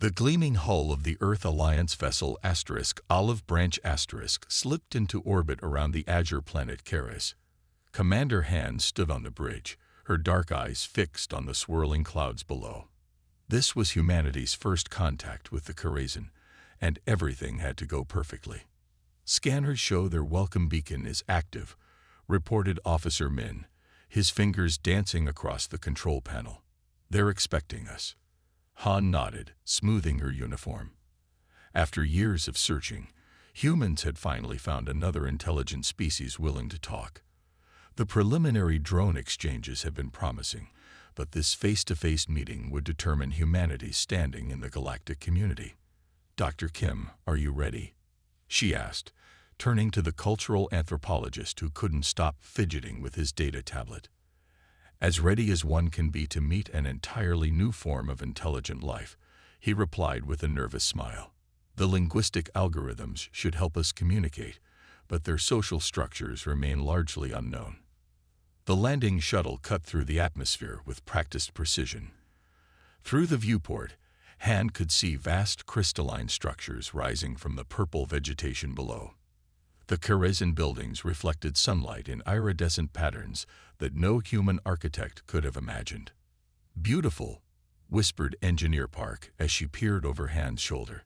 The gleaming hull of the Earth Alliance vessel Olive Branch slipped into orbit around the azure planet Charis. Commander Han stood on the bridge, her dark eyes fixed on the swirling clouds below. This was humanity's first contact with the Charizon, and everything had to go perfectly. "Scanners show their welcome beacon is active," reported Officer Min, his fingers dancing across the control panel. "They're expecting us." Han nodded, smoothing her uniform. After years of searching, humans had finally found another intelligent species willing to talk. The preliminary drone exchanges had been promising, but this face-to-face meeting would determine humanity's standing in the galactic community. "Dr. Kim, are you ready?" she asked, turning to the cultural anthropologist who couldn't stop fidgeting with his data tablet. "As ready as one can be to meet an entirely new form of intelligent life," he replied with a nervous smile. "The linguistic algorithms should help us communicate, but their social structures remain largely unknown." The landing shuttle cut through the atmosphere with practiced precision. Through the viewport, Han could see vast crystalline structures rising from the purple vegetation below. The Charizon buildings reflected sunlight in iridescent patterns that no human architect could have imagined. "Beautiful," whispered Engineer Park as she peered over Han's shoulder.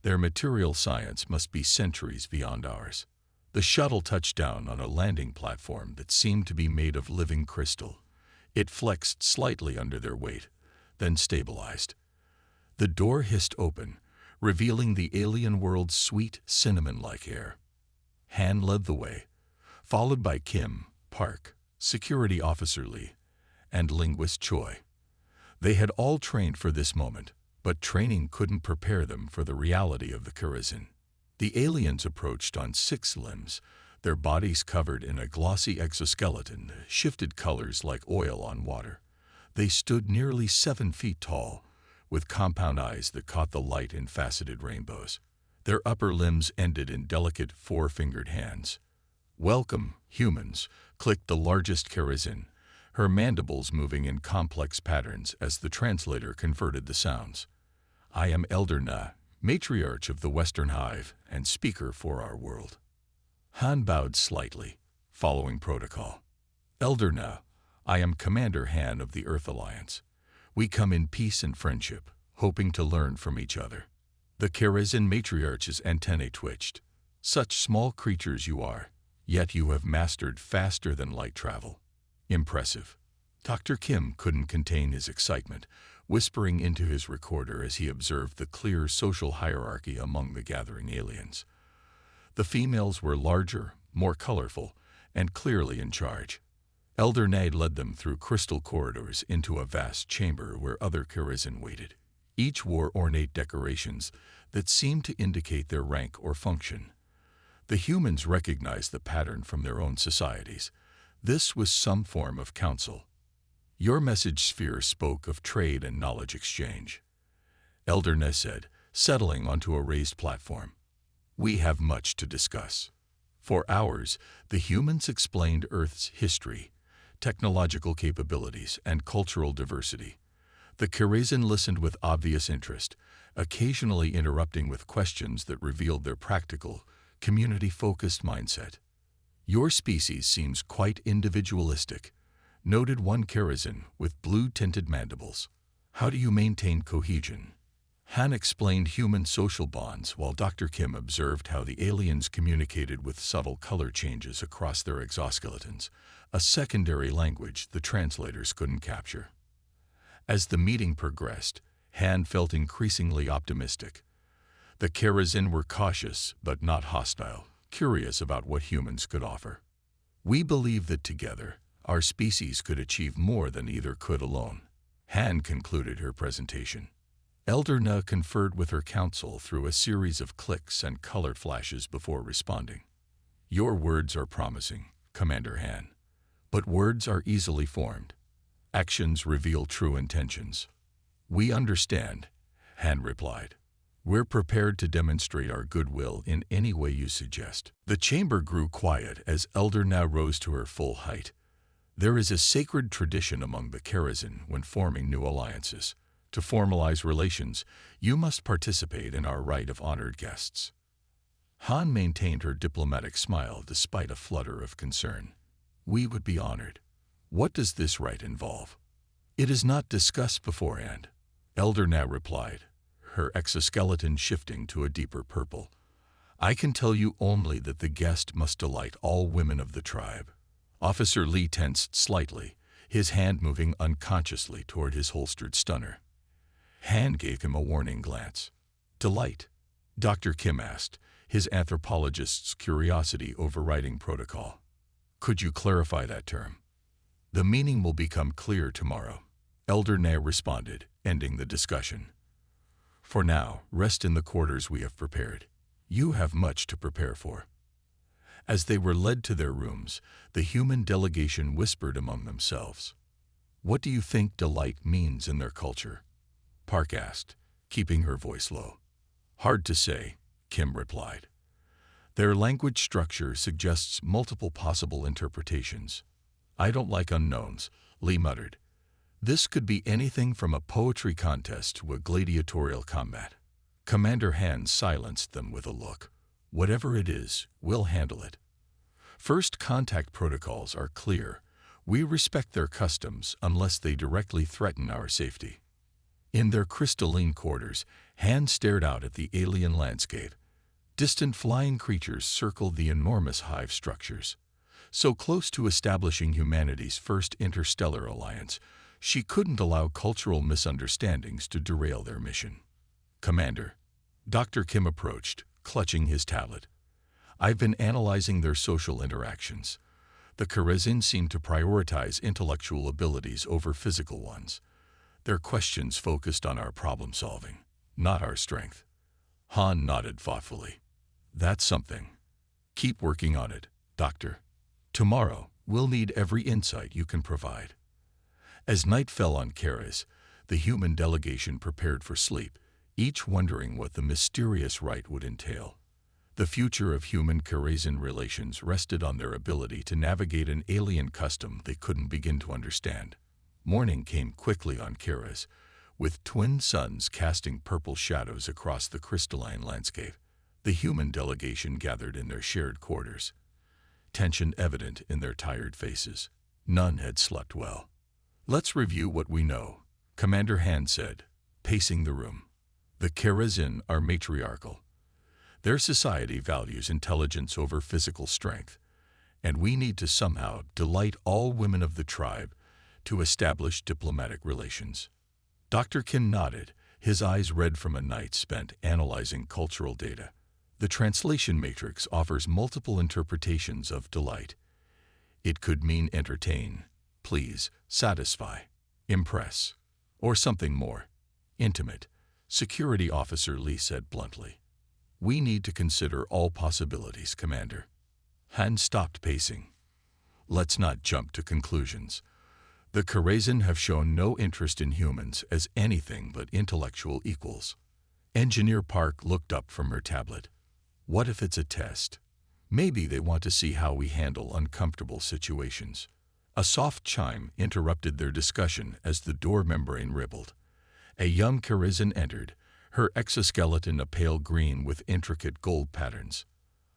"Their material science must be centuries beyond ours." The shuttle touched down on a landing platform that seemed to be made of living crystal. It flexed slightly under their weight, then stabilized. The door hissed open, revealing the alien world's sweet, cinnamon-like air. Han led the way, followed by Kim, Park, Security Officer Lee, and Linguist Choi. They had all trained for this moment, but training couldn't prepare them for the reality of the Charizon. The aliens approached on 6 limbs, their bodies covered in a glossy exoskeleton that shifted colors like oil on water. They stood nearly 7 feet tall, with compound eyes that caught the light in faceted rainbows. Their upper limbs ended in delicate 4-fingered hands. "Welcome, humans," clicked the largest Charizon, her mandibles moving in complex patterns as the translator converted the sounds. "I am Elder Na, matriarch of the Western Hive and speaker for our world." Han bowed slightly, following protocol. "Elder Na, I am Commander Han of the Earth Alliance. We come in peace and friendship, hoping to learn from each other." The Charizon matriarch's antennae twitched. "Such small creatures you are, yet you have mastered faster than light travel. Impressive." Dr. Kim couldn't contain his excitement, whispering into his recorder as he observed the clear social hierarchy among the gathering aliens. The females were larger, more colorful, and clearly in charge. Elder Nade led them through crystal corridors into a vast chamber where other Charizon waited. Each wore ornate decorations that seemed to indicate their rank or function. The humans recognized the pattern from their own societies. This was some form of council. "Your message sphere spoke of trade and knowledge exchange," Elder Ne said, settling onto a raised platform. "We have much to discuss." For hours, the humans explained Earth's history, technological capabilities, and cultural diversity. The Charizon listened with obvious interest, occasionally interrupting with questions that revealed their practical, community-focused mindset. "Your species seems quite individualistic," noted one Charizon with blue-tinted mandibles. "How do you maintain cohesion?" Han explained human social bonds while Dr. Kim observed how the aliens communicated with subtle color changes across their exoskeletons, a secondary language the translators couldn't capture. As the meeting progressed, Han felt increasingly optimistic. The Charizon were cautious but not hostile, curious about what humans could offer. "We believe that together, our species could achieve more than either could alone," Han concluded her presentation. Elder Na conferred with her council through a series of clicks and color flashes before responding. "Your words are promising, Commander Han. But words are easily formed. Actions reveal true intentions." "We understand," Han replied. "We're prepared to demonstrate our goodwill in any way you suggest." The chamber grew quiet as Elder Na rose to her full height. "There is a sacred tradition among the Charizon when forming new alliances, To formalize relations, you must participate in our rite of honored guests. Han maintained her diplomatic smile despite a flutter of concern. We would be honored. What does this rite involve? It is not discussed beforehand, Elder Na replied, her exoskeleton shifting to a deeper purple. I can tell you only that the guest must delight all women of the tribe. Officer Lee tensed slightly, his hand moving unconsciously toward his holstered stunner. Han gave him a warning glance. Delight? Dr. Kim asked, his anthropologist's curiosity overriding protocol. Could you clarify that term? The meaning will become clear tomorrow, Elder Na responded, ending the discussion. For now, rest in the quarters we have prepared. You have much to prepare for. As they were led to their rooms, the human delegation whispered among themselves. What do you think delight means in their culture? Park asked, keeping her voice low. Hard to say, Kim replied. Their language structure suggests multiple possible interpretations. I don't like unknowns, Lee muttered. This could be anything from a poetry contest to a gladiatorial combat. Commander Han silenced them with a look. Whatever it is, we'll handle it. First contact protocols are clear. We respect their customs unless they directly threaten our safety. In their crystalline quarters, Han stared out at the alien landscape. Distant flying creatures circled the enormous hive structures. So close to establishing humanity's first interstellar alliance, she couldn't allow cultural misunderstandings to derail their mission. Commander, Dr. Kim approached, clutching his tablet. I've been analyzing their social interactions. The Karazin seem to prioritize intellectual abilities over physical ones. Their questions focused on our problem solving, not our strength. Han nodded thoughtfully. That's something. Keep working on it, Doctor. Tomorrow, we'll need every insight you can provide. As night fell on Karaz, the human delegation prepared for sleep, each wondering what the mysterious rite would entail. The future of human-Karazin relations rested on their ability to navigate an alien custom they couldn't begin to understand. Morning came quickly on Karaz, with twin suns casting purple shadows across the crystalline landscape. The human delegation gathered in their shared quarters, tension evident in their tired faces. None had slept well. Let's review what we know, Commander Han said, pacing the room. The Karazin are matriarchal. Their society values intelligence over physical strength, and we need to somehow delight all women of the tribe to establish diplomatic relations. Dr. Kim nodded, his eyes red from a night spent analyzing cultural data. The translation matrix offers multiple interpretations of delight. It could mean entertain, please, satisfy, impress, or something more intimate, Security Officer Lee said bluntly. We need to consider all possibilities, Commander. Han stopped pacing. Let's not jump to conclusions. The Karazin have shown no interest in humans as anything but intellectual equals. Engineer Park looked up from her tablet. What if it's a test? Maybe they want to see how we handle uncomfortable situations. A soft chime interrupted their discussion as the door membrane rippled. A young Karazin entered, her exoskeleton a pale green with intricate gold patterns.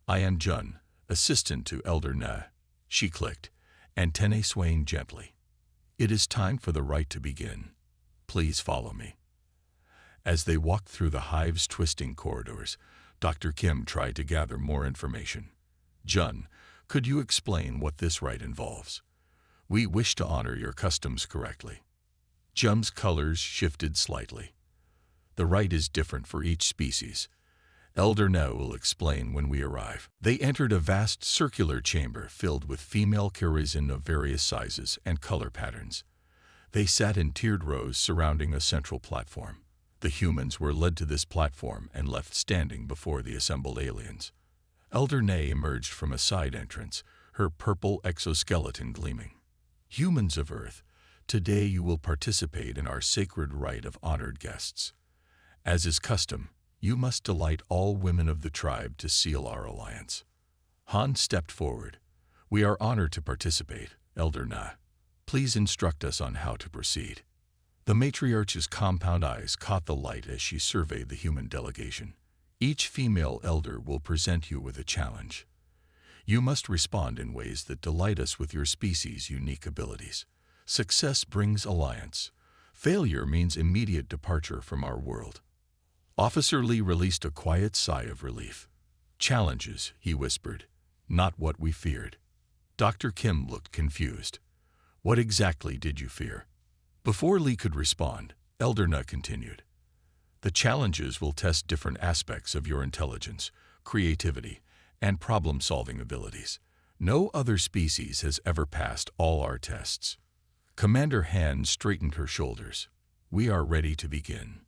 I am Jun, assistant to Elder Na, she clicked, antennae swaying gently. It is time for the rite to begin. Please follow me. As they walked through the hive's twisting corridors, Dr. Kim tried to gather more information. Jun, could you explain what this rite involves? We wish to honor your customs correctly. Jun's colors shifted slightly. The rite is different for each species. Elder Na will explain when we arrive. They entered a vast circular chamber filled with female Karazin of various sizes and color patterns. They sat in tiered rows surrounding a central platform. The humans were led to this platform and left standing before the assembled aliens. Elder Na emerged from a side entrance, her purple exoskeleton gleaming. Humans of Earth, today you will participate in our sacred rite of honored guests. As is custom, you must delight all women of the tribe to seal our alliance. Han stepped forward. We are honored to participate, Elder Na. Please instruct us on how to proceed. The matriarch's compound eyes caught the light as she surveyed the human delegation. Each female elder will present you with a challenge. You must respond in ways that delight us with your species' unique abilities. Success brings alliance. Failure means immediate departure from our world. Officer Lee released a quiet sigh of relief. Challenges, he whispered, not what we feared. Dr. Kim looked confused. What exactly did you fear? Before Lee could respond, Elder Na continued. The challenges will test different aspects of your intelligence, creativity, and problem-solving abilities. No other species has ever passed all our tests. Commander Han straightened her shoulders. We are ready to begin.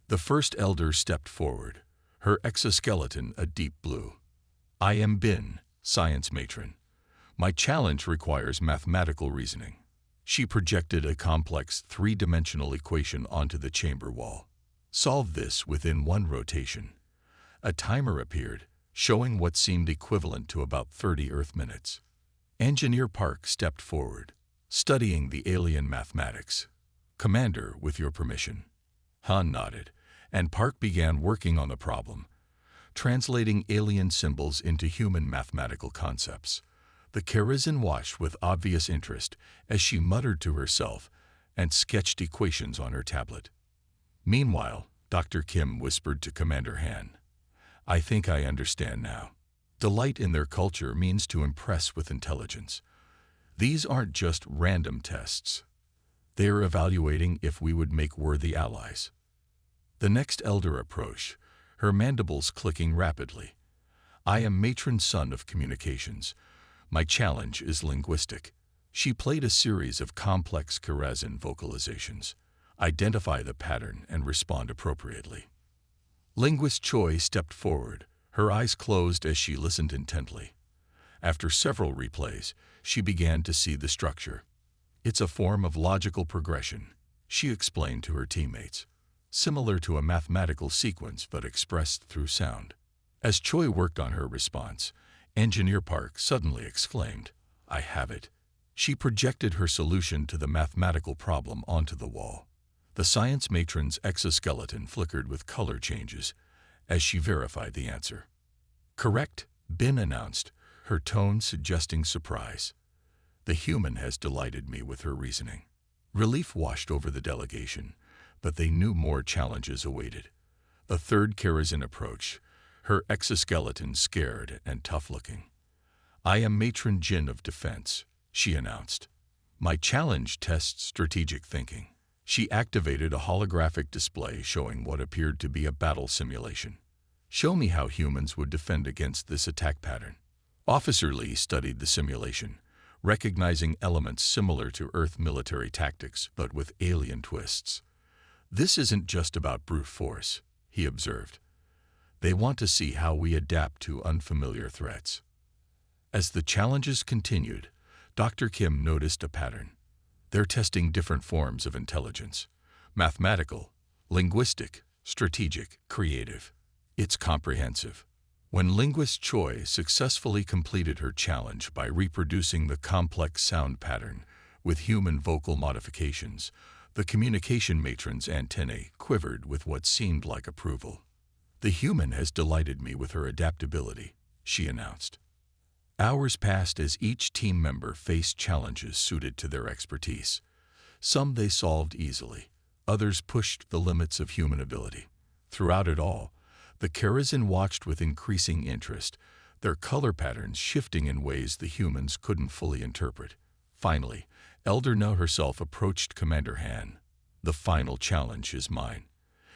The first elder stepped forward, her exoskeleton a deep blue. I am Bin, science matron. My challenge requires mathematical reasoning. She projected a complex three-dimensional equation onto the chamber wall. Solve this within one rotation. A timer appeared, showing what seemed equivalent to about 30 Earth minutes. Engineer Park stepped forward, studying the alien mathematics. Commander, with your permission. Han nodded, and Park began working on the problem, translating alien symbols into human mathematical concepts. The Karazin watched with obvious interest as she muttered to herself and sketched equations on her tablet. Meanwhile, Dr. Kim whispered to Commander Han, I think I understand now. Delight in their culture means to impress with intelligence. These aren't just random tests. They are evaluating if we would make worthy allies. The next elder approached, her mandibles clicking rapidly. I am matron son of communications. My challenge is linguistic. She played a series of complex Karazin vocalizations. Identify the pattern and respond appropriately. Linguist Choi stepped forward, her eyes closed as she listened intently. After several replays, she began to see the structure. It's a form of logical progression, she explained to her teammates, similar to a mathematical sequence but expressed through sound. As Choi worked on her response, Engineer Park suddenly exclaimed, I have it. She projected her solution to the mathematical problem onto the wall. The science matron's exoskeleton flickered with color changes as she verified the answer. Correct, Bin announced, her tone suggesting surprise. The human has delighted me with her reasoning. Relief washed over the delegation, but they knew more challenges awaited. A third Karazin approached, her exoskeleton scared and tough-looking. I am Matron Jin of Defense, she announced. My challenge tests strategic thinking. She activated a holographic display showing what appeared to be a battle simulation. Show me how humans would defend against this attack pattern. Officer Lee studied the simulation, recognizing elements similar to Earth military tactics but with alien twists. This isn't just about brute force, he observed. They want to see how we adapt to unfamiliar threats. As the challenges continued, Dr. Kim noticed a pattern. They're testing different forms of intelligence: mathematical, linguistic, strategic, creative. It's comprehensive. When linguist Choi successfully completed her challenge by reproducing the complex sound pattern with human vocal modifications, the communication matron's antennae quivered with what seemed like approval. The human has delighted me with her adaptability, she announced. Hours passed as each team member faced challenges suited to their expertise. Some they solved easily, others pushed the limits of human ability. Throughout it all, the Karazin watched with increasing interest, their color patterns shifting in ways the humans couldn't fully interpret. Finally, Elder Na herself approached Commander Han. The final challenge is mine.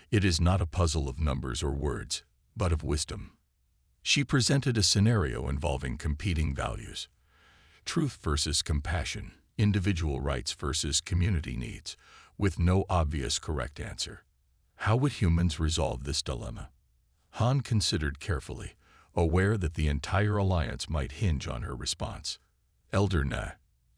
It is not a puzzle of numbers or words, but of wisdom. She presented a scenario involving competing values: truth versus compassion, individual rights versus community needs, with no obvious correct answer. How would humans resolve this dilemma? Han considered carefully, aware that the entire alliance might hinge on her response. Elder Na,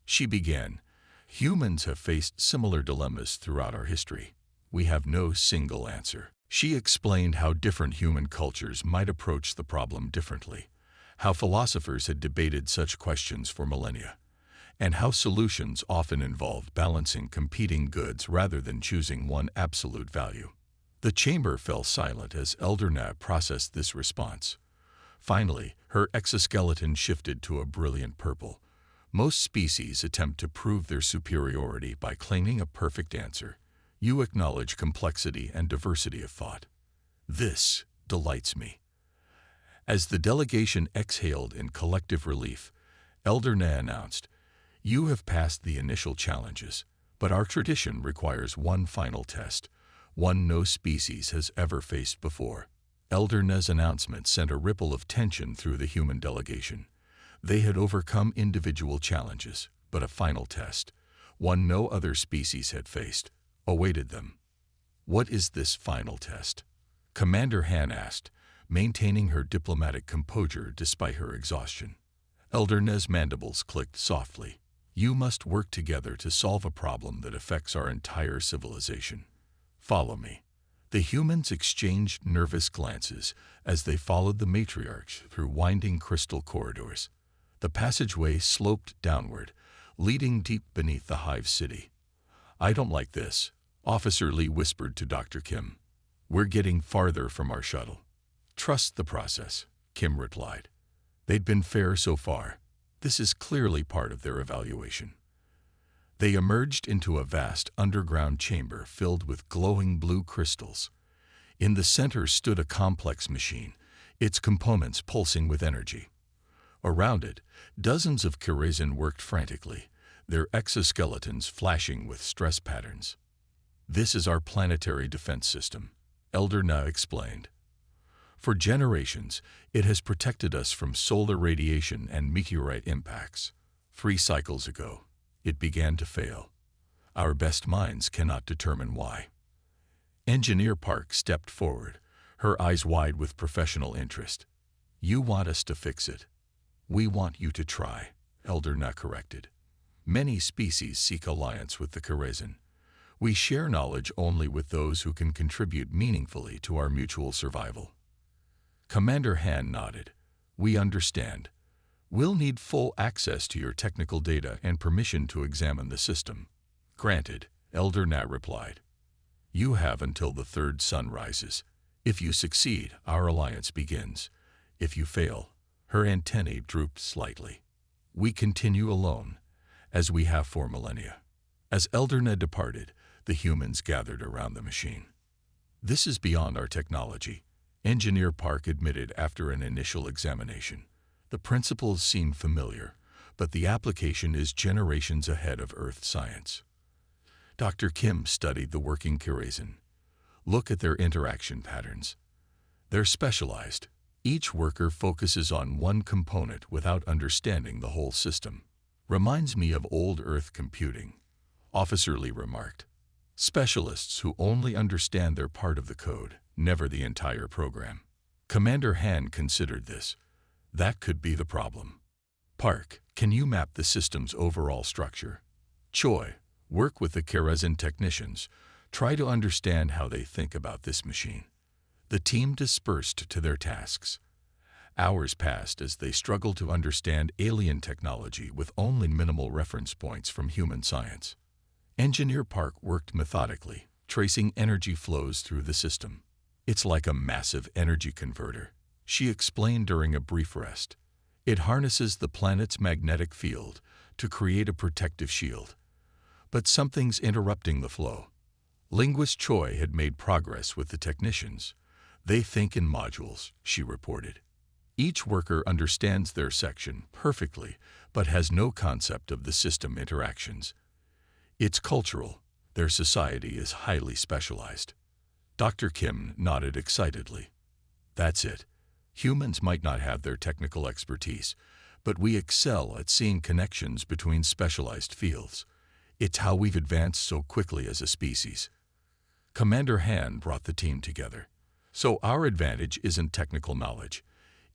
she began, humans have faced similar dilemmas throughout our history. We have no single answer. She explained how different human cultures might approach the problem differently, how philosophers had debated such questions for millennia, and how solutions often involve balancing competing goods rather than choosing one absolute value. The chamber fell silent as Elder Nab processed this response. Finally, her exoskeleton shifted to a brilliant purple. Most species attempt to prove their superiority by claiming a perfect answer. You acknowledge complexity and diversity of thought. This delights me. As the delegation exhaled in collective relief, Elder Na announced, "You have passed the initial challenges, but our tradition requires one final test, one no species has ever faced before." Elder Na's announcement sent a ripple of tension through the human delegation. They had overcome individual challenges, but a final test, one no other species had faced, awaited them. What is this final test? Commander Han asked, maintaining her diplomatic composure despite her exhaustion. Elder Na's mandibles clicked softly. You must work together to solve a problem that affects our entire civilization. Follow me. The humans exchanged nervous glances as they followed the matriarch through winding crystal corridors. The passageway sloped downward, leading deep beneath the hive city. "I don't like this," Officer Lee whispered to Dr. Kim. "We're getting farther from our shuttle." "Trust the process," Kim replied. They'd been fair so far. This is clearly part of their evaluation. They emerged into a vast underground chamber filled with glowing blue crystals. In the center stood a complex machine, its components pulsing with energy. Around it, dozens of Kerazen worked frantically, their exoskeletons flashing with stress patterns. "This is our planetary defense system," Elder Na explained. "For generations, it has protected us from solar radiation and meteorite impacts. 3 cycles ago, it began to fail. Our best minds cannot determine why." Engineer Park stepped forward, her eyes wide with professional interest. "You want us to fix it. We want you to try," Elder Na corrected. "Many species seek alliance with the Kerazen. We share knowledge only with those who can contribute meaningfully to our mutual survival." Commander Han nodded. "We understand. We'll need full access to your technical data and permission to examine the system." "Granted," Elder Na replied. "You have until the third sun rises. If you succeed, our alliance begins. If you fail," her antennae drooped slightly, "we continue alone, as we have for millennia." As Elder Na departed, the humans gathered around the machine. "This is beyond our technology," Engineer Park admitted after an initial examination. "The principles seem familiar, but the application is generations ahead of Earth science." Dr. Kim studied the working Kerazen. "Look at their interaction patterns. They're specialized. Each worker focuses on one component without understanding the whole system. Reminds me of old Earth computing," Officer Lee remarked. "Specialists who only understand their part of the code, never the entire program." Commander Han considered this. That could be the problem. "Park, can you map the system's overall structure? Choi, work with the Kerazen technicians. Try to understand how they think about this machine." The team dispersed to their tasks. Hours passed as they struggled to understand alien technology with only minimal reference points from human science. Engineer Park worked methodically, tracing energy flows through the system. "It's like a massive energy converter," she explained during a brief rest. "It harnesses the planet's magnetic field to create a protective shield. But something's interrupting the flow." Linguist Choi had made progress with the technicians. "They think in modules," she reported. "Each worker understands their section perfectly, but has no concept of the system interactions. It's cultural. Their society is highly specialized." Dr. Kim nodded excitedly. "That's it. Humans might not have their technical expertise, but we excel at seeing connections between specialized fields. It's how we've advanced so quickly as a species." Commander Han brought the team together. "So our advantage isn't technical knowledge.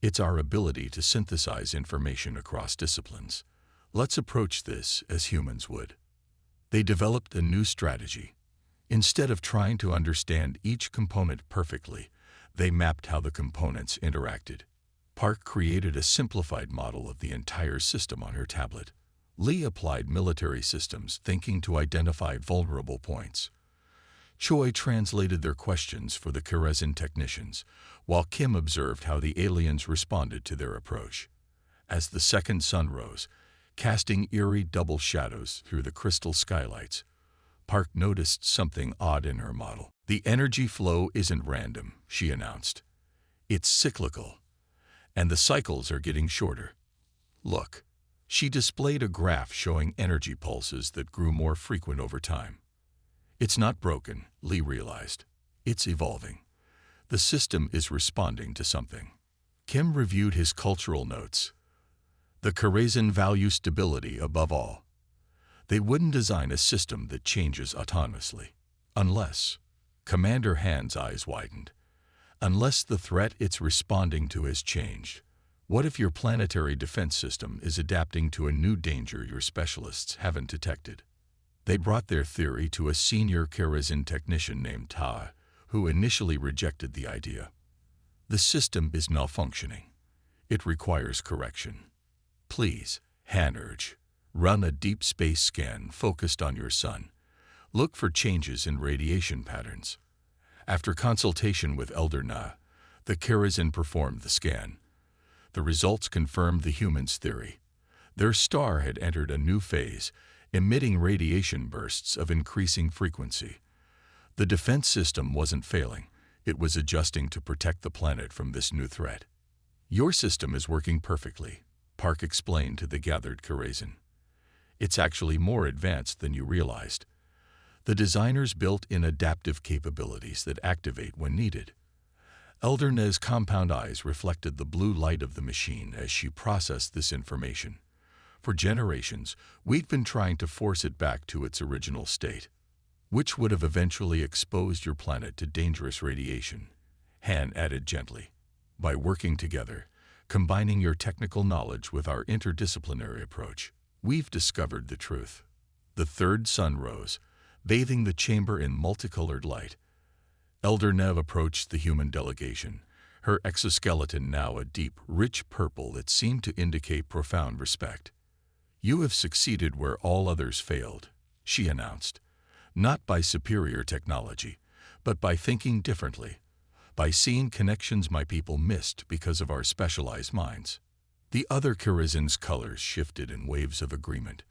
It's our ability to synthesize information across disciplines. Let's approach this as humans would." They developed a new strategy. Instead of trying to understand each component perfectly, they mapped how the components interacted. Park created a simplified model of the entire system on her tablet. Lee applied military systems thinking to identify vulnerable points. Choi translated their questions for the Kerezin technicians, while Kim observed how the aliens responded to their approach. As the second sun rose, casting eerie double shadows through the crystal skylights, Park noticed something odd in her model. "The energy flow isn't random," she announced. "It's cyclical, and the cycles are getting shorter. Look." She displayed a graph showing energy pulses that grew more frequent over time. "It's not broken," Lee realized. "It's evolving. The system is responding to something." Kim reviewed his cultural notes. The Kerezin value stability above all. They wouldn't design a system that changes autonomously. Unless, Commander Han's eyes widened, unless the threat it's responding to has changed. What if your planetary defense system is adapting to a new danger your specialists haven't detected? They brought their theory to a senior Kerezin technician named Ta, who initially rejected the idea. "The system is malfunctioning. It requires correction. Please," Han urged, "run a deep space scan focused on your sun. Look for changes in radiation patterns." After consultation with Elder Na, the Kerezin performed the scan. The results confirmed the humans' theory. Their star had entered a new phase, emitting radiation bursts of increasing frequency. The defense system wasn't failing. It was adjusting to protect the planet from this new threat. "Your system is working perfectly," Park explained to the gathered Kerezin. "It's actually more advanced than you realized. The designers built in adaptive capabilities that activate when needed." Elder Na's compound eyes reflected the blue light of the machine as she processed this information. "For generations, we'd been trying to force it back to its original state, which would have eventually exposed your planet to dangerous radiation," Han added gently. "By working together, combining your technical knowledge with our interdisciplinary approach, we've discovered the truth." The third sun rose, bathing the chamber in multicolored light. Elder Nev approached the human delegation, her exoskeleton now a deep, rich purple that seemed to indicate profound respect. "You have succeeded where all others failed," she announced. "Not by superior technology, but by thinking differently, by seeing connections my people missed because of our specialized minds." The other Kerezin's colors shifted in waves of agreement.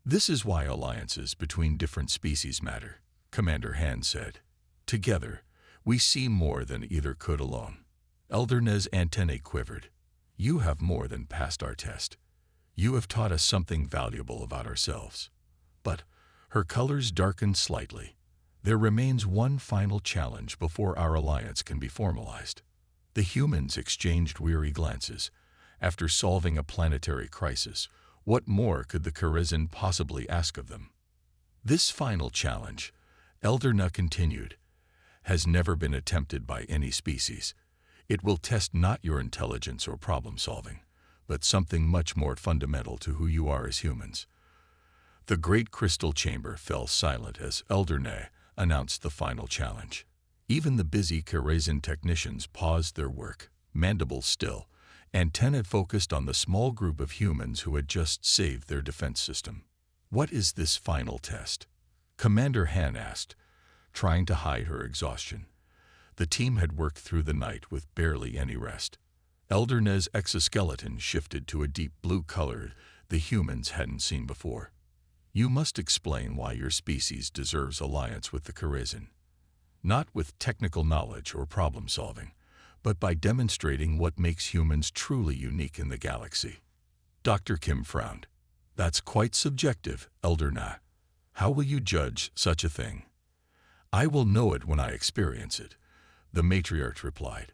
"This is why alliances between different species matter," Commander Han said. "Together, we see more than either could alone." Elder Nez's antennae quivered. "You have more than passed our test. You have taught us something valuable about ourselves." But her colors darkened slightly. "There remains one final challenge before our alliance can be formalized." The humans exchanged weary glances. After solving a planetary crisis, what more could the Kerezin possibly ask of them? "This final challenge," Elder Na continued, "has never been attempted by any species. It will test not your intelligence or problem-solving, but something much more fundamental to who you are as humans." The great crystal chamber fell silent as Elder Na announced the final challenge. Even the busy Kerezin technicians paused their work, mandibles still, antennae focused on the small group of humans who had just saved their defense system. "What is this final test?" Commander Han asked, trying to hide her exhaustion. The team had worked through the night with barely any rest. Elder Na's exoskeleton shifted to a deep blue color the humans hadn't seen before. "You must explain why your species deserves alliance with the Kerezin. Not with technical knowledge or problem-solving, but by demonstrating what makes humans truly unique in the galaxy." Dr. Kim frowned. "That's quite subjective, Elder Na. How will you judge such a thing?" "I will know it when I experience it," the matriarch replied.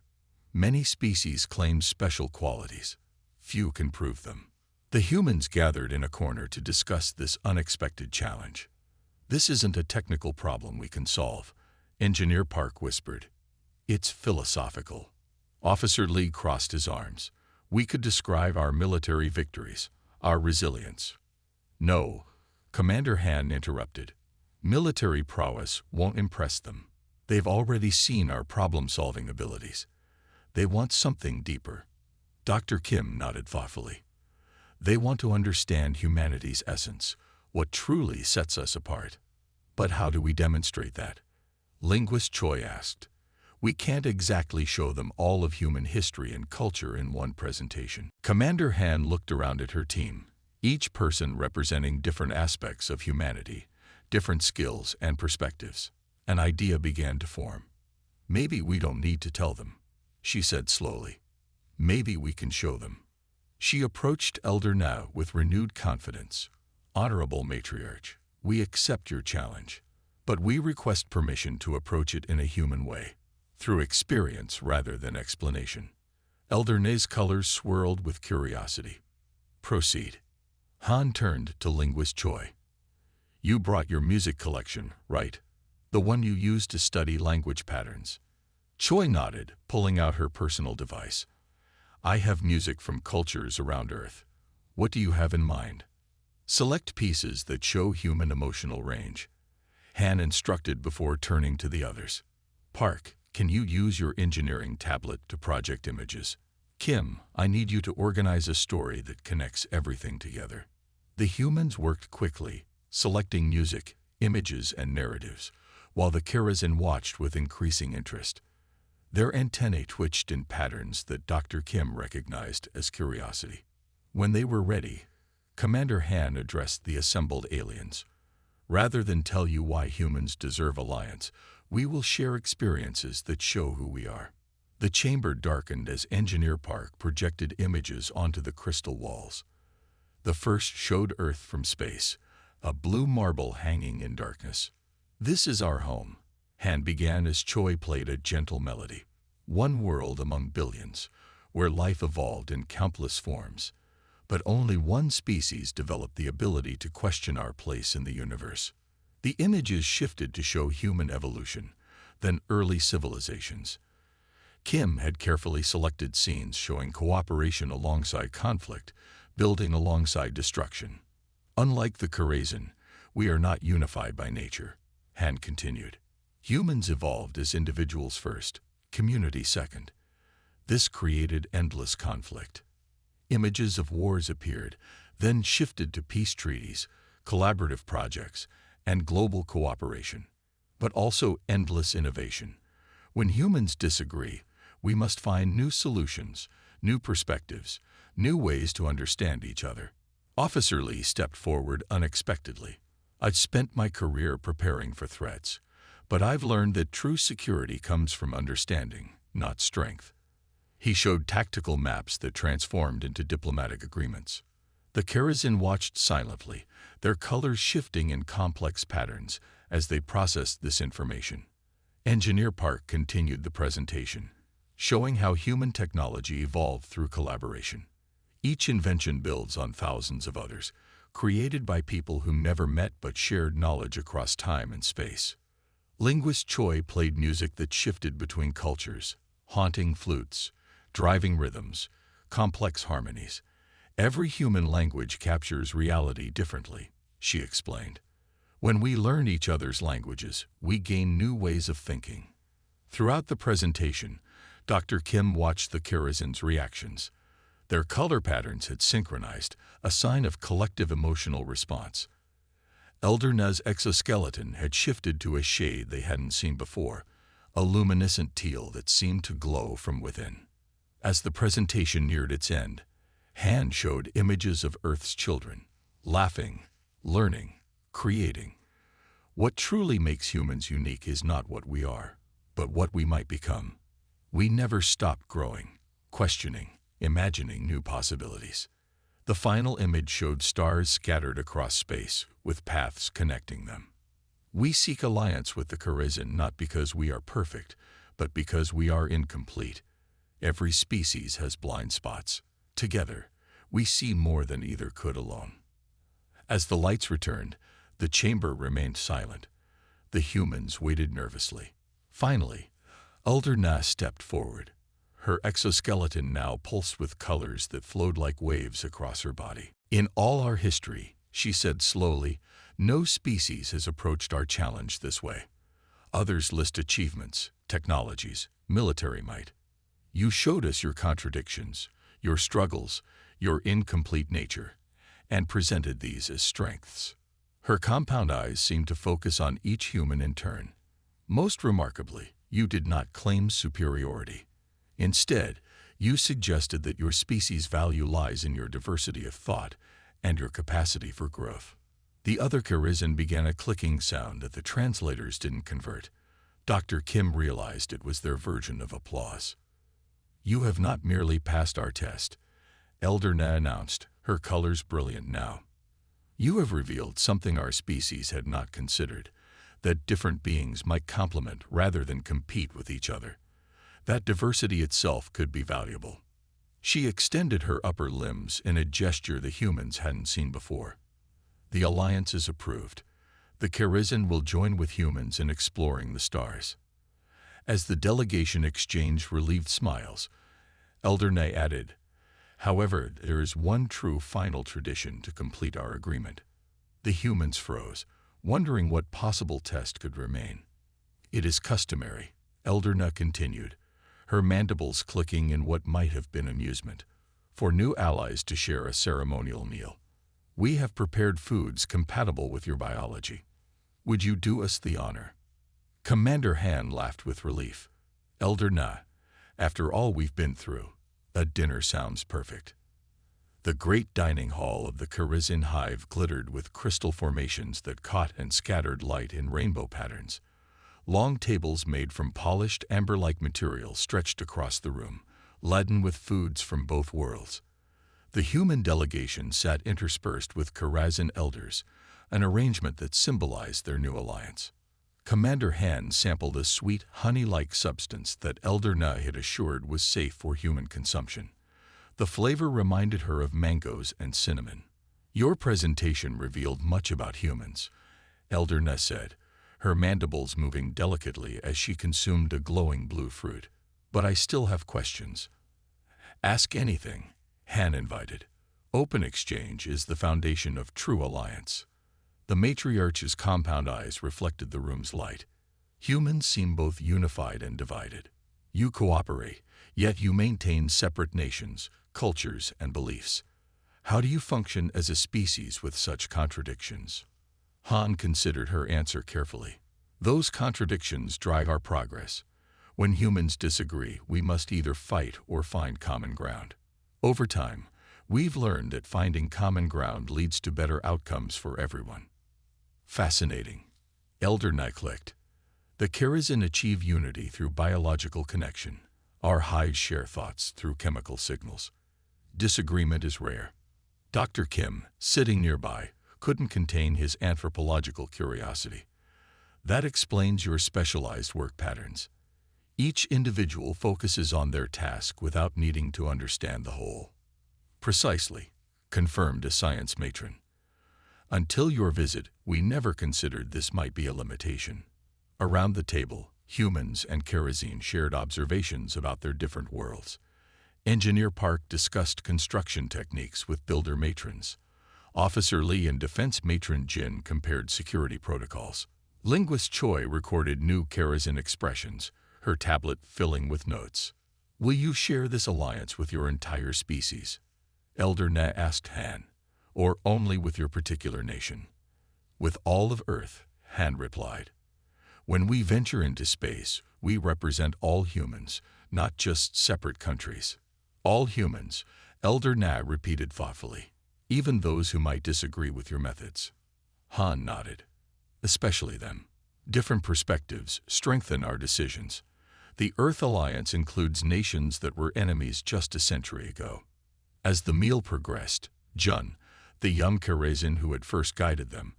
"Many species claim special qualities. Few can prove them." The humans gathered in a corner to discuss this unexpected challenge. "This isn't a technical problem we can solve," Engineer Park whispered. "It's philosophical." Officer Lee crossed his arms. "We could describe our military victories, our resilience." "No," Commander Han interrupted. "Military prowess won't impress them. They've already seen our problem-solving abilities. They want something deeper." Dr. Kim nodded thoughtfully. They want to understand humanity's essence, what truly sets us apart. But how do we demonstrate that? Linguist Choi asked. We can't exactly show them all of human history and culture in one presentation. Commander Han looked around at her team, each person representing different aspects of humanity, different skills and perspectives. An idea began to form. Maybe we don't need to tell them, she said slowly. Maybe we can show them. She approached Elder Na with renewed confidence. Honorable Matriarch, we accept your challenge, but we request permission to approach it in a human way, through experience rather than explanation. Elder Na's colors swirled with curiosity. Proceed. Han turned to Linguist Choi. You brought your music collection, right? The one you used to study language patterns. Choi nodded, pulling out her personal device. I have music from cultures around Earth. What do you have in mind? Select pieces that show human emotional range. Han instructed before turning to the others. Park, can you use your engineering tablet to project images? Kim, I need you to organize a story that connects everything together. The humans worked quickly, selecting music, images, and narratives, while the Karazhan watched with increasing interest. Their antennae twitched in patterns that Dr. Kim recognized as curiosity. When they were ready, Commander Han addressed the assembled aliens. Rather than tell you why humans deserve alliance, we will share experiences that show who we are. The chamber darkened as Engineer Park projected images onto the crystal walls. The first showed Earth from space, a blue marble hanging in darkness. This is our home, Han began as Choi played a gentle melody. One world among billions, where life evolved in countless forms, but only one species developed the ability to question our place in the universe. The images shifted to show human evolution, then early civilizations. Kim had carefully selected scenes showing cooperation alongside conflict, building alongside destruction. Unlike the Karazhan, we are not unified by nature, Han continued. Humans evolved as individuals first, community second. This created endless conflict. Images of wars appeared, then shifted to peace treaties, collaborative projects, and global cooperation, but also endless innovation. When humans disagree, we must find new solutions, new perspectives, new ways to understand each other. Officer Lee stepped forward unexpectedly. I've spent my career preparing for threats, but I've learned that true security comes from understanding, not strength. He showed tactical maps that transformed into diplomatic agreements. The Karazhan watched silently, their colors shifting in complex patterns as they processed this information. Engineer Park continued the presentation, showing how human technology evolved through collaboration. Each invention builds on thousands of others, created by people who never met but shared knowledge across time and space. Linguist Choi played music that shifted between cultures, haunting flutes, driving rhythms, complex harmonies. Every human language captures reality differently, she explained. When we learn each other's languages, we gain new ways of thinking. Throughout the presentation, Dr. Kim watched the Karazhan's reactions. Their color patterns had synchronized, a sign of collective emotional response. Elder Na's exoskeleton had shifted to a shade they hadn't seen before, a luminescent teal that seemed to glow from within. As the presentation neared its end, Han showed images of Earth's children, laughing, learning, creating. What truly makes humans unique is not what we are, but what we might become. We never stop growing, questioning, imagining new possibilities. The final image showed stars scattered across space, with paths connecting them. We seek alliance with the Karazhan not because we are perfect, but because we are incomplete. Every species has blind spots. Together, we see more than either could alone. As the lights returned, the chamber remained silent. The humans waited nervously. Finally, Elder Na stepped forward. Her exoskeleton now pulsed with colors that flowed like waves across her body. In all our history, she said slowly, no species has approached our challenge this way. Others list achievements, technologies, military might. You showed us your contradictions, your struggles, your incomplete nature, and presented these as strengths. Her compound eyes seemed to focus on each human in turn. Most remarkably, you did not claim superiority. Instead, you suggested that your species' value lies in your diversity of thought and your capacity for growth. The other Karizin began a clicking sound that the translators didn't convert. Dr. Kim realized it was their version of applause. "You have not merely passed our test," Elder Na announced, her colors brilliant now. "You have revealed something our species had not considered, that different beings might complement rather than compete with each other. That diversity itself could be valuable." She extended her upper limbs in a gesture the humans hadn't seen before. "The alliance is approved. The Karizin will join with humans in exploring the stars." As the delegation exchanged relieved smiles, Elder Na added, "However, there is one true final tradition to complete our agreement." The humans froze, wondering what possible test could remain. "It is customary," Elder Na continued, her mandibles clicking in what might have been amusement, "for new allies to share a ceremonial meal. We have prepared foods compatible with your biology. Would you do us the honor?" Commander Han laughed with relief. "Elder Na, after all we've been through, a dinner sounds perfect." The great dining hall of the Karizin hive glittered with crystal formations that caught and scattered light in rainbow patterns. Long tables made from polished amber-like material stretched across the room, laden with foods from both worlds. The human delegation sat interspersed with Karazin elders, an arrangement that symbolized their new alliance. Commander Han sampled a sweet, honey-like substance that Elder Na had assured was safe for human consumption. The flavor reminded her of mangoes and cinnamon. "Your presentation revealed much about humans," Elder Na said, her mandibles moving delicately as she consumed a glowing blue fruit. "But I still have questions." "Ask anything," Han invited. "Open exchange is the foundation of true alliance." The matriarch's compound eyes reflected the room's light. "Humans seem both unified and divided. You cooperate, yet you maintain separate nations, cultures, and beliefs. How do you function as a species with such contradictions?" Han considered her answer carefully. "Those contradictions drive our progress. When humans disagree, we must either fight or find common ground. Over time, we've learned that finding common ground leads to better outcomes for everyone." "Fascinating," Elder Na clicked. "The Karizin achieve unity through biological connection. Our hives share thoughts through chemical signals. Disagreement is rare." Dr. Kim, sitting nearby, couldn't contain his anthropological curiosity. "That explains your specialized work patterns. Each individual focuses on their task without needing to understand the whole." "Precisely," confirmed a science matron. "Until your visit, we never considered this might be a limitation." Around the table, humans and Karazin shared observations about their different worlds. Engineer Park discussed construction techniques with builder matrons. Officer Lee and Defense Matron Jin compared security protocols. Linguist Choi recorded new Karazin expressions, her tablet filling with notes. "Will you share this alliance with your entire species?" Elder Na asked Han. "Or only with your particular nation?" "With all of Earth," Han replied. "When we venture into space, we represent all humans, not just separate countries." "All humans," Elder Na repeated thoughtfully. "Even those who might disagree with your methods." Han nodded. "Especially them. Different perspectives strengthen our decisions. The Earth Alliance includes nations that were enemies just a century ago." As the meal progressed, Jun, the young Karazin who had first guided them,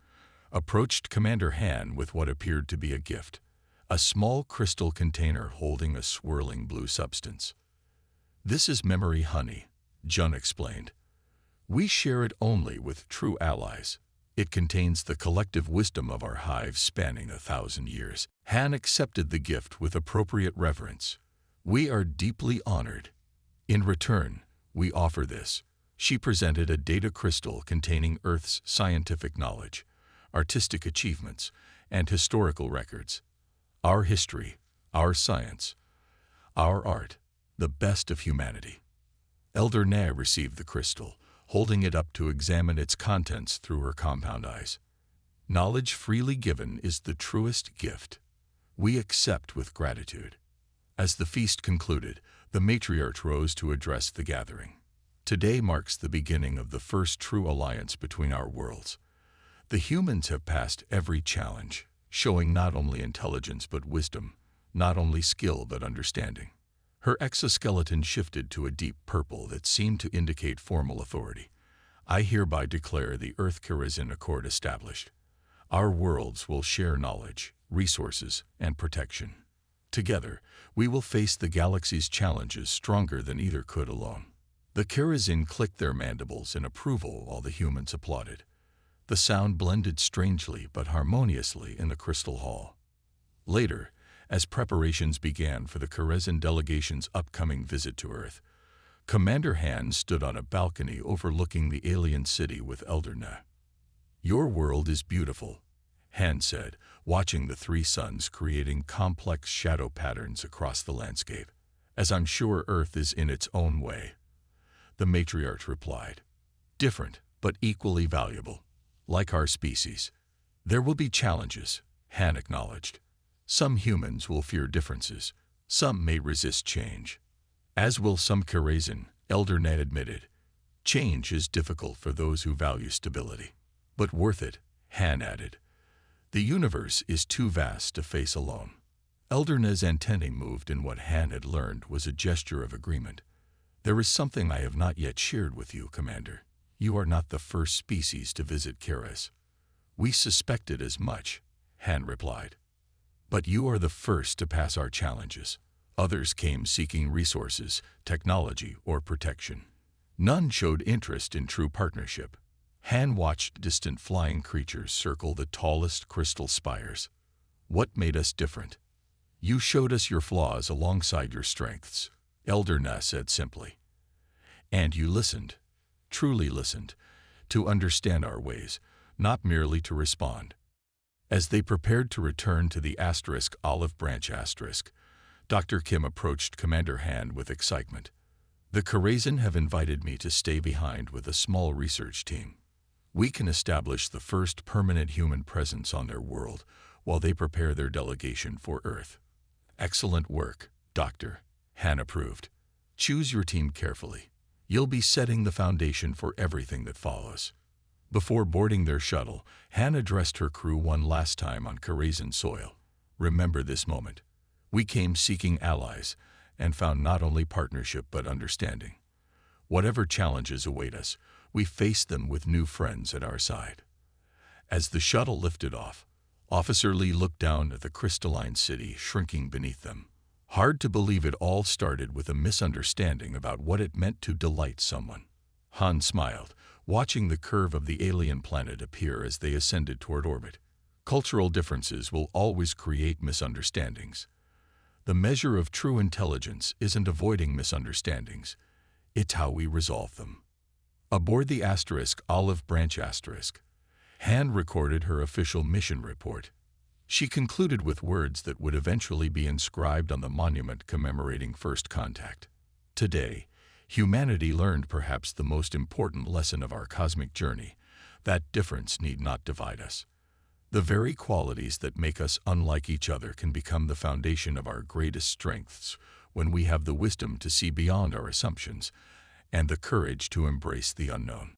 approached Commander Han with what appeared to be a gift, a small crystal container holding a swirling blue substance. "This is memory honey," Jun explained. "We share it only with true allies. It contains the collective wisdom of our hive spanning 1,000 years." Han accepted the gift with appropriate reverence. "We are deeply honored. In return, we offer this." She presented a data crystal containing Earth's scientific knowledge, artistic achievements, and historical records. Our history, our science, our art, the best of humanity. Elder Na received the crystal, holding it up to examine its contents through her compound eyes. Knowledge freely given is the truest gift. We accept with gratitude. As the feast concluded, the matriarch rose to address the gathering. Today marks the beginning of the first true alliance between our worlds. The humans have passed every challenge, showing not only intelligence but wisdom, not only skill but understanding. Her exoskeleton shifted to a deep purple that seemed to indicate formal authority. I hereby declare the Earth-Kharazin Accord established. Our worlds will share knowledge, resources, and protection. Together, we will face the galaxy's challenges stronger than either could alone. The Kharazin clicked their mandibles in approval while the humans applauded. The sound blended strangely but harmoniously in the crystal hall. Later, as preparations began for the Kharazin delegation's upcoming visit to Earth, Commander Han stood on a balcony overlooking the alien city with Eldorna. "Your world is beautiful," Han said, watching the three suns creating complex shadow patterns across the landscape. "As I'm sure Earth is in its own way," the matriarch replied. "Different, but equally valuable. Like our species. There will be challenges," Han acknowledged. "Some humans will fear differences. Some may resist change. As will some Kharazin," Eldorna admitted. "Change is difficult for those who value stability. But worth it," Han added. "The universe is too vast to face alone." Eldorna's antennae moved in what Han had learned was a gesture of agreement. "There is something I have not yet shared with you, Commander. You are not the first species to visit Kharaz." "We suspected as much," Han replied. "But you are the first to pass our challenges. Others came seeking resources, technology, or protection. None showed interest in true partnership." Han watched distant flying creatures circle the tallest crystal spires. "What made us different?" "You showed us your flaws alongside your strengths," Eldorna said simply. "And you listened, truly listened, to understand our ways, not merely to respond." As they prepared to return to the Olive Branch *, Dr. Kim approached Commander Han with excitement. "The Kharazin have invited me to stay behind with a small research team. We can establish the first permanent human presence on their world while they prepare their delegation for Earth." "Excellent work, Doctor," Han approved. "Choose your team carefully. You'll be setting the foundation for everything that follows." Before boarding their shuttle, Han addressed her crew one last time on Kharazin soil. "Remember this moment. We came seeking allies and found not only partnership but understanding. Whatever challenges await us, we face them with new friends at our side." As the shuttle lifted off, Officer Lee looked down at the crystalline city shrinking beneath them. Hard to believe it all started with a misunderstanding about what it meant to delight someone. Han smiled, watching the curve of the alien planet appear as they ascended toward orbit. Cultural differences will always create misunderstandings. The measure of true intelligence isn't avoiding misunderstandings, it's how we resolve them. Aboard the Olive Branch *, Han recorded her official mission report. She concluded with words that would eventually be inscribed on the monument commemorating first contact. "Today, humanity learned perhaps the most important lesson of our cosmic journey, that difference need not divide us. The very qualities that make us unlike each other can become the foundation of our greatest strengths when we have the wisdom to see beyond our assumptions and the courage to embrace the unknown."